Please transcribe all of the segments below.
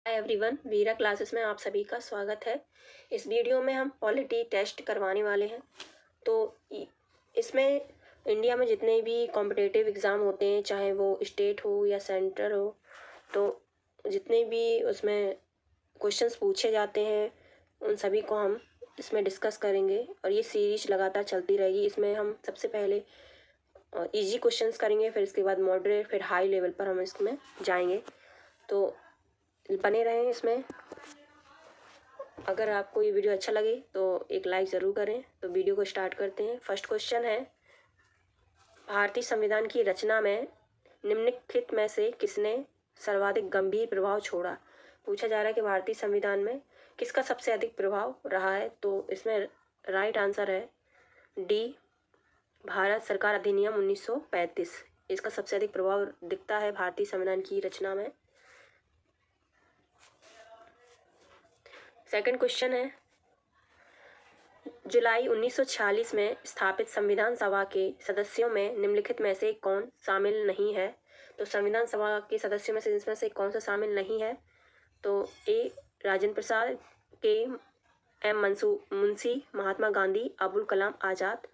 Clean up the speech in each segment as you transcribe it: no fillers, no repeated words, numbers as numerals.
Hi everyone, वीरा classes में आप सभी का स्वागत है। इस वीडियो में हम पॉलिटी टेस्ट करवाने वाले हैं। तो इसमें इंडिया में जितने भी कॉम्पिटिटिव एग्ज़ाम होते हैं, चाहे वो स्टेट हो या सेंटर हो, तो जितने भी उसमें क्वेश्चंस पूछे जाते हैं उन सभी को हम इसमें डिस्कस करेंगे और ये सीरीज लगातार चलती रहेगी। इसमें हम सबसे पहले इजी क्वेश्चंस करेंगे, फिर इसके बाद मॉडरेट, फिर हाई लेवल पर हम इसमें जाएंगे। तो बने रहें इसमें। अगर आपको ये वीडियो अच्छा लगे तो एक लाइक ज़रूर करें। तो वीडियो को स्टार्ट करते हैं। फर्स्ट क्वेश्चन है, भारतीय संविधान की रचना में निम्नलिखित में से किसने सर्वाधिक गंभीर प्रभाव छोड़ा। पूछा जा रहा है कि भारतीय संविधान में किसका सबसे अधिक प्रभाव रहा है। तो इसमें राइट आंसर है डी, भारत सरकार अधिनियम 1935। इसका सबसे अधिक प्रभाव दिखता है भारतीय संविधान की रचना में। सेकंड क्वेश्चन है, जुलाई 1946 में स्थापित संविधान सभा के सदस्यों में निम्नलिखित में से कौन शामिल नहीं है। तो संविधान सभा के सदस्यों में से इसमें से कौन सा शामिल नहीं है। तो ए राजेंद्र प्रसाद, के एम मुंशी, महात्मा गांधी, अबुल कलाम आज़ाद।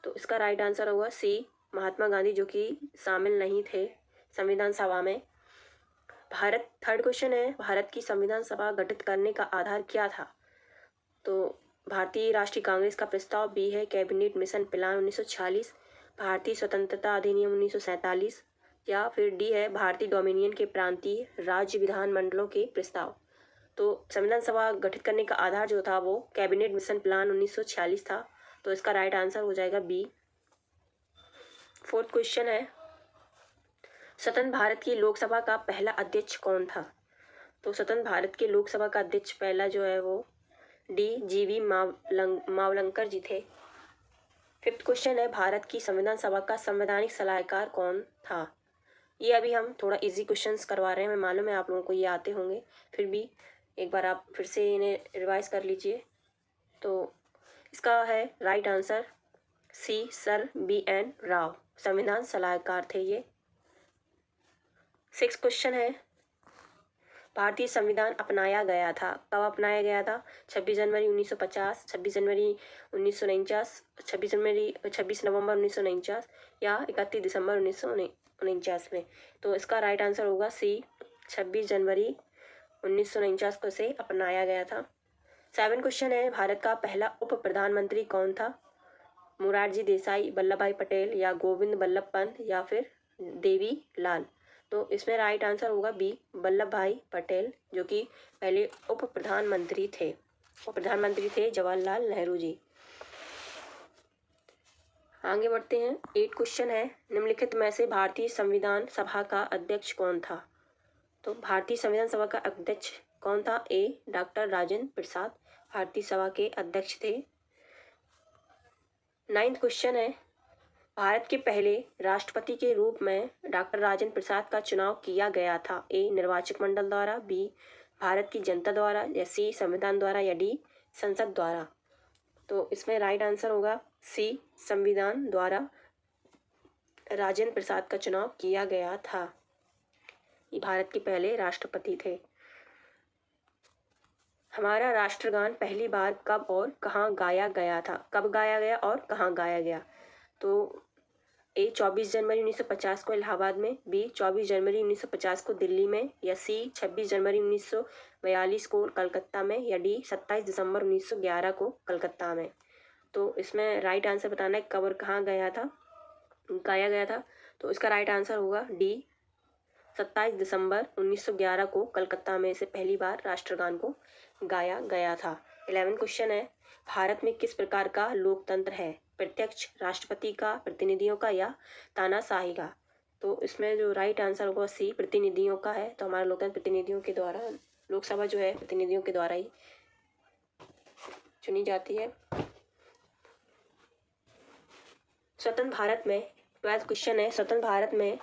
तो इसका राइट आंसर होगा सी, महात्मा गांधी, जो कि शामिल नहीं थे संविधान सभा में। थर्ड क्वेश्चन है, भारत की संविधान सभा गठित करने का आधार क्या था। तो भारतीय राष्ट्रीय कांग्रेस का प्रस्ताव, बी है कैबिनेट मिशन प्लान 1946, भारतीय स्वतंत्रता अधिनियम 1947, या फिर डी है भारतीय डोमिनियन के प्रांतीय राज्य विधानमंडलों के प्रस्ताव। तो संविधान सभा गठित करने का आधार जो था वो कैबिनेट मिशन प्लान 1946 था। तो इसका राइट आंसर हो जाएगा बी। फोर्थ क्वेश्चन है, स्वतंत्र भारत की लोकसभा का पहला अध्यक्ष कौन था। तो स्वतंत्र भारत के लोकसभा का अध्यक्ष पहला जो है वो डी, जीवी मावलंकर जी थे। फिफ्थ क्वेश्चन है, भारत की संविधान सभा का संवैधानिक सलाहकार कौन था। ये अभी हम थोड़ा इजी क्वेश्चंस करवा रहे हैं, मैं मालूम है आप लोगों को ये आते होंगे, फिर भी एक बार आप फिर से इन्हें रिवाइज कर लीजिए। तो इसका है right answer C, sir BN Rao संविधान सलाहकार थे ये। सिक्स क्वेश्चन है, भारतीय संविधान अपनाया गया था, कब अपनाया गया था। 26 जनवरी 1950, 26 जनवरी 1949, 26 नवंबर 1949, या 31 दिसंबर 1949 में। तो इसका राइट आंसर होगा सी, 26 जनवरी 1949 को से अपनाया गया था। 7 क्वेश्चन है, भारत का पहला उप प्रधानमंत्री कौन था। मोरारजी देसाई, वल्लभ भाई पटेल, या गोविंद बल्लभ पंत, या फिर देवी लाल। तो इसमें राइट आंसर होगा बी, वल्लभ भाई पटेल, जो कि पहले उप प्रधानमंत्री थे। उप प्रधानमंत्री थे जवाहरलाल नेहरू जी। आगे बढ़ते हैं। 8 क्वेश्चन है, निम्नलिखित में से भारतीय संविधान सभा का अध्यक्ष कौन था। तो भारतीय संविधान सभा का अध्यक्ष कौन था। ए डॉक्टर राजेंद्र प्रसाद भारतीय सभा के अध्यक्ष थे। 9th क्वेश्चन है, भारत के पहले राष्ट्रपति के रूप में डॉक्टर राजेंद्र प्रसाद का चुनाव किया गया था। ए निर्वाचक मंडल द्वारा, बी भारत की जनता द्वारा, या सी संविधान द्वारा, या डी संसद द्वारा। तो इसमें राइट आंसर होगा सी, संविधान द्वारा राजेंद्र प्रसाद का चुनाव किया गया था। ये भारत के पहले राष्ट्रपति थे। हमारा राष्ट्रगान पहली बार कब और कहाँ गाया गया था। कब गाया गया और कहाँ गाया गया। तो ए 24 जनवरी 1950 को इलाहाबाद में, बी 24 जनवरी 1950 को दिल्ली में, या सी 26 जनवरी 1942 को कलकत्ता में, या डी 27 दिसंबर 1911 को कलकत्ता में। तो इसमें राइट आंसर बताना है कब और कहाँ गाया गया था। तो इसका राइट आंसर होगा डी, 27 दिसंबर 1911 को कलकत्ता में से पहली बार राष्ट्रगान को गाया गया था। 11 क्वेश्चन है, भारत में किस प्रकार का लोकतंत्र है। प्रत्यक्ष राष्ट्रपति का, प्रतिनिधियों का, या तानाशाही का। तो इसमें जो राइट आंसर होगा सी, प्रतिनिधियों का है। तो हमारा लोकतंत्र प्रतिनिधियों के द्वारा, लोकसभा जो है प्रतिनिधियों के द्वारा ही चुनी जाती है। स्वतंत्र भारत में 12th क्वेश्चन है, स्वतंत्र भारत में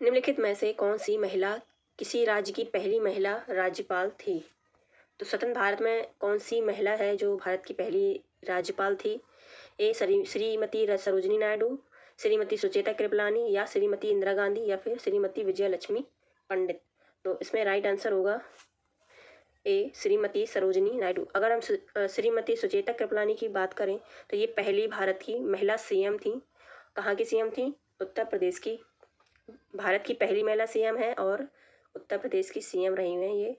निम्नलिखित में से कौन सी महिला किसी राज्य की पहली महिला राज्यपाल थी। तो स्वतंत्र भारत में कौन सी महिला है जो भारत की पहली राज्यपाल थी। ए श्रीमती सरोजिनी नायडू, श्रीमती सुचेता कृपलानी, या श्रीमती इंदिरा गांधी, या फिर श्रीमती विजय लक्ष्मी पंडित। तो इसमें राइट आंसर होगा ए, श्रीमती सरोजिनी नायडू। अगर हम श्रीमती सुचेता कृपलानी की बात करें तो ये पहली भारत की महिला सीएम थी। कहाँ की सीएम थी? उत्तर प्रदेश की। भारत की पहली महिला सीएम है और उत्तर प्रदेश की सीएम रही हुई हैं ये।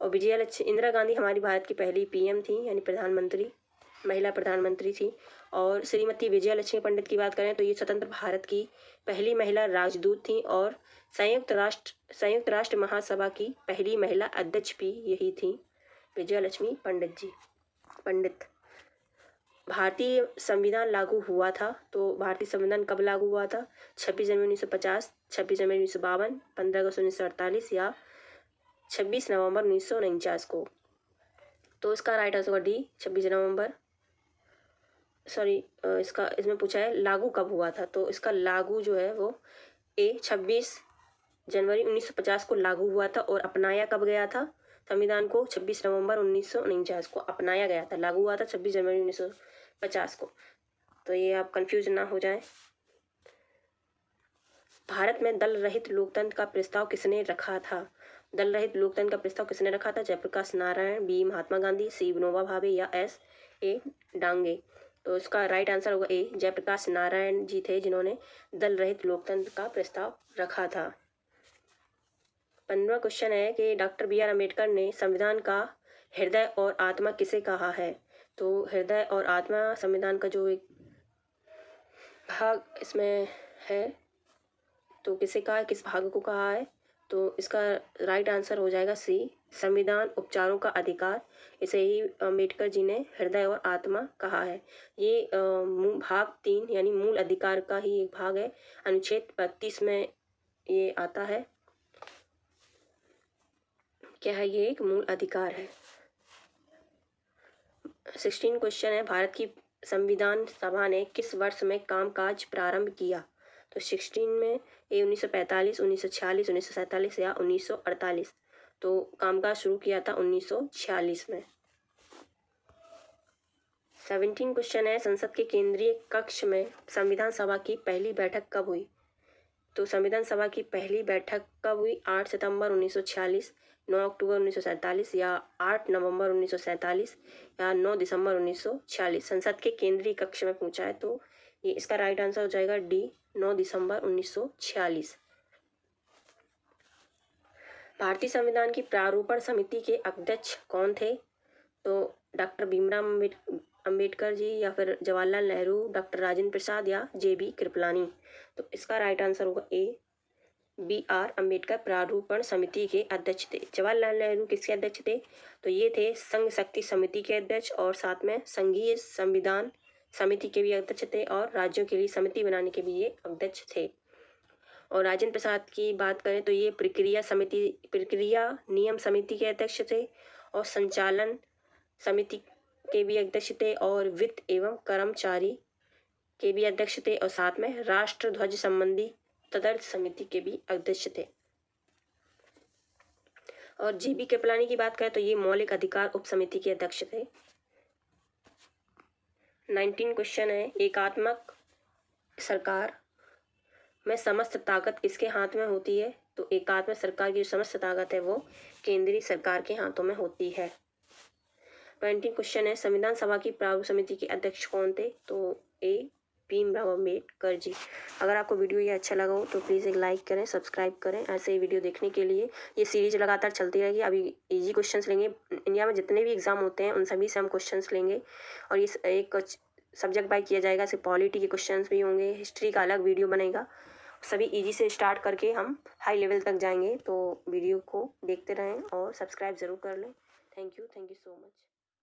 और इंदिरा गांधी हमारी भारत की पहली पीएम थी, यानी प्रधानमंत्री, महिला प्रधानमंत्री थी। और श्रीमती विजया लक्ष्मी पंडित की बात करें तो ये स्वतंत्र भारत की पहली महिला राजदूत थी और संयुक्त राष्ट्र महासभा की पहली महिला अध्यक्ष भी यही थी, विजया लक्ष्मी पंडित। भारतीय संविधान लागू हुआ था, तो भारतीय संविधान कब लागू हुआ था? 26 जनवरी 1950, 26 जनवरी 1952, 15 अगस्त 1948 या 26 नवंबर 1949 को। तो इसका राइट आंसर होगा डी, 26 नवंबर। इसमें पूछा है लागू कब हुआ था, तो इसका लागू जो है वो ए, 26 जनवरी 1950 को लागू हुआ था। और अपनाया कब गया था संविधान को? 26 नवंबर 1949 को अपनाया गया था। लागू हुआ था 26 जनवरी 1950 को। तो ये आप कंफ्यूज ना हो जाए। भारत में दल रहित लोकतंत्र का प्रस्ताव किसने रखा था? दल रहित लोकतंत्र का प्रस्ताव किसने रखा था? जयप्रकाश नारायण, बी महात्मा गांधी, सी विनोबा भावे या एस ए डांगे। तो इसका राइट आंसर होगा ए, जयप्रकाश नारायण जी थे जिन्होंने दल रहित लोकतंत्र का प्रस्ताव रखा था। 15वां क्वेश्चन है कि डॉक्टर बी आर अम्बेडकर ने संविधान का हृदय और आत्मा किसे कहा है? तो हृदय और आत्मा संविधान का जो एक भाग इसमें है, तो किसे कहा है, किस भाग को कहा है? तो इसका राइट आंसर हो जाएगा सी, संविधान उपचारों का अधिकार। इसे ही अम्बेडकर जी ने हृदय और आत्मा कहा है। ये भाग 3 यानी मूल अधिकार का ही एक भाग है। अनुच्छेद 32 में ये आता है। क्या है? ये एक मूल अधिकार है। 16 क्वेश्चन है, भारत की संविधान सभा ने किस वर्ष में कामकाज प्रारंभ किया? तो 16 में ए 1945, 1946, 1947 या 1948। तो कामकाज शुरू किया था 1946 में। 17 क्वेश्चन है, संसद के केंद्रीय कक्ष में संविधान सभा की पहली बैठक कब हुई? तो संविधान सभा की पहली बैठक कब हुई? 8 सितंबर 1946, 9 अक्टूबर 1947 या 8 नवंबर 1947 या 9 दिसंबर 1946। संसद के केंद्रीय कक्ष में पूछा है, तो ये इसका राइट आंसर हो जाएगा डी, 9 दिसंबर 1946। भारतीय संविधान की प्रारूपण समिति के अध्यक्ष कौन थे? तो डॉक्टर भीमराव अम्बेडकर जी या फिर जवाहरलाल नेहरू, डॉक्टर राजेंद्र प्रसाद या जे.बी. कृपलानी। तो इसका राइट आंसर होगा ए, बी आर अम्बेडकर प्रारूपण समिति के अध्यक्ष थे। जवाहरलाल नेहरू किसके अध्यक्ष थे? तो ये थे संघ शक्ति समिति के अध्यक्ष और साथ में संघीय संविधान समिति के भी अध्यक्ष थे और राज्यों के लिए समिति बनाने के भी ये अध्यक्ष थे। और राजेंद्र प्रसाद की बात करें तो ये प्रक्रिया नियम समिति के अध्यक्ष थे और संचालन समिति के भी अध्यक्ष थे और वित्त एवं कर्मचारी के भी अध्यक्ष थे और साथ में राष्ट्र ध्वज संबंधी तदर्थ समिति के भी अध्यक्ष थे। और जे.बी. कृपलानी की बात करें तो ये मौलिक अधिकार उप समिति के अध्यक्ष थे। 19 क्वेश्चन है, एकात्मक सरकार में समस्त ताकत किसके हाथ में होती है? तो एकात्मक सरकार की जो समस्त ताकत है वो केंद्रीय सरकार के हाथों में होती है। 20 क्वेश्चन है, संविधान सभा की प्रारूप समिति के अध्यक्ष कौन थे? तो ए, भीमराव अम्बेडकर जी। अगर आपको वीडियो ये अच्छा लगा हो तो प्लीज़ एक लाइक करें, सब्सक्राइब करें। ऐसे ही वीडियो देखने के लिए ये सीरीज लगातार चलती रहेगी। अभी इजी क्वेश्चंस लेंगे, इंडिया में जितने भी एग्जाम होते हैं उन सभी से हम क्वेश्चंस लेंगे और ये एक सब्जेक्ट बाय किया जाएगा। ऐसे पॉलिटी के क्वेश्चंस भी होंगे, हिस्ट्री का अलग वीडियो बनेगा। सभी इजी से स्टार्ट करके हम हाई लेवल तक जाएंगे। तो वीडियो को देखते रहें और सब्सक्राइब ज़रूर कर लें। Thank you so much.